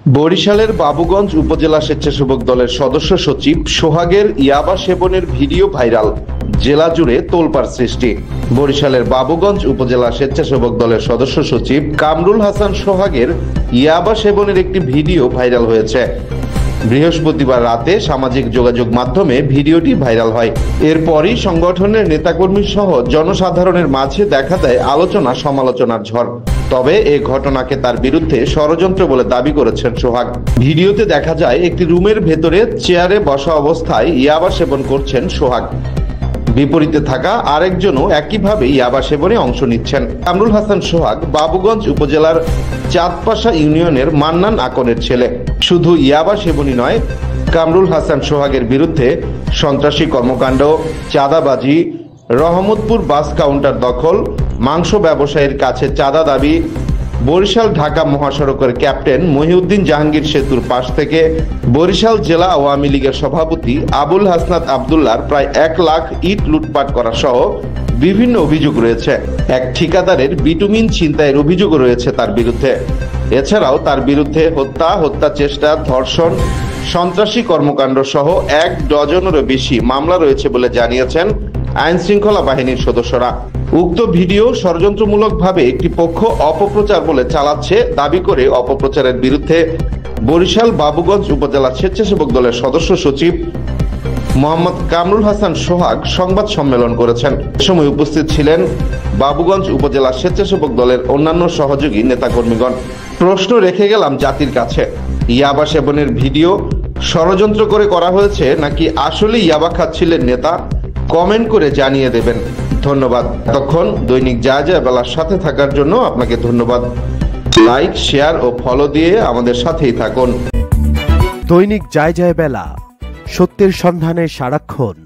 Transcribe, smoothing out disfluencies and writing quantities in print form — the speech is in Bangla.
বরিশালের বাবুগঞ্জ উপজেলা স্বেচ্ছাসেবক দলের সদস্য সচিব সোহাগের ইয়াবা সেবনের ভিডিও ভাইরাল, জেলা জুড়ে তোলপাড় সৃষ্টি। বরিশালের বাবুগঞ্জ উপজেলা স্বেচ্ছাসেবক দলের সদস্য সচিব কামরুল হাসান সোহাগের ইয়াবা সেবনের একটি ভিডিও ভাইরাল হয়েছে। বৃহস্পতিবার রাতে সামাজিক যোগাযোগ মাধ্যমে ভিডিওটি ভাইরাল হয়। এরপরই সংগঠনের নেতাকর্মী সহ জনসাধারণের মাঝে দেখা দেয় আলোচনা সমালোচনার ঝড়। তবে এ ঘটনাকে তার বিরুদ্ধে ষড়যন্ত্র বলে দাবি করেছেন সোহাগ। ভিডিওতে দেখা যায় একটি রুমের ভেতরে চেয়ারে বসা অবস্থায় ইয়াবা সেবন করছেন সোহাগ। বিপরীতে থাকা আরেকজনও একইভাবে ইয়াবা সেবনে অংশ নিচ্ছেন। কামরুল হাসান সোহাগ বাবুগঞ্জ উপজেলার চাঁদপাশা ইউনিয়নের মান্নান আকনের ছেলে। শুধু ইয়াবা সেবনই নয়, কামরুল হাসান সোহাগের বিরুদ্ধে সন্ত্রাসী কর্মকাণ্ড, চাঁদাবাজি, রহমতপুর বাস কাউন্টার দখল, মাংস ব্যবসায়ীর কাছে চাঁদা দাবি, বরিশাল ঢাকা মহাসড়কের ক্যাপ্টেন মহিউদ্দিন জাহাঙ্গীর সেতুর পাশ থেকে বরিশাল জেলা আওয়ামী লীগের সভাপতি আবুল হাসনাত আবদুল্লার প্রায় 1 লাখ ইট লুটপাট করা সহ বিভিন্ন অভিযোগ রয়েছে। এক ঠিকাদারের বিটুমিন ছিনতাইয়ের অভিযোগও রয়েছে তার বিরুদ্ধে। এছাড়াও তার বিরুদ্ধে হত্যা চেষ্টা, ধর্ষণ, সন্ত্রাসী কর্মকাণ্ড সহ 1 ডজনেরও বেশি মামলা রয়েছে বলে জানিয়েছেন আইন শৃঙ্খলা বাহিনীর সদস্যরা। উক্ত ভিডিও ষড়যন্ত্রমূলকভাবে একটি পক্ষ অপপ্রচার বলে চালাচ্ছে দাবি করে অপপ্রচারের বিরুদ্ধে বরিশাল বাবুগঞ্জ উপজেলা স্বেচ্ছাসেবক দলের সদস্য সচিব মোহাম্মদ কামরুল হাসান সোহাগ সংবাদ সম্মেলন করেছেন। এ সময় উপস্থিত ছিলেন বাবুগঞ্জ উপজেলা স্বেচ্ছাসেবক দলের অন্যান্য সহযোগী নেতাকর্মীগণ। প্রশ্ন রেখে গেলাম জাতির কাছে, ইয়াবা সেবনের ভিডিও ষড়যন্ত্র করে করা হয়েছে নাকি আসলে ইয়াবা খাচ্ছিলেন নেতা? কমেন্ট করে জানিয়ে দেবেন। ধন্যবাদ। এতক্ষণ দৈনিক যায় যায় বেলার সাথে থাকার জন্য আপনাকে ধন্যবাদ। লাইক, শেয়ার ও ফলো দিয়ে আমাদের সাথেই থাকুন। দৈনিক যায় যায় বেলা, সত্যের সন্ধানে সারাক্ষণ।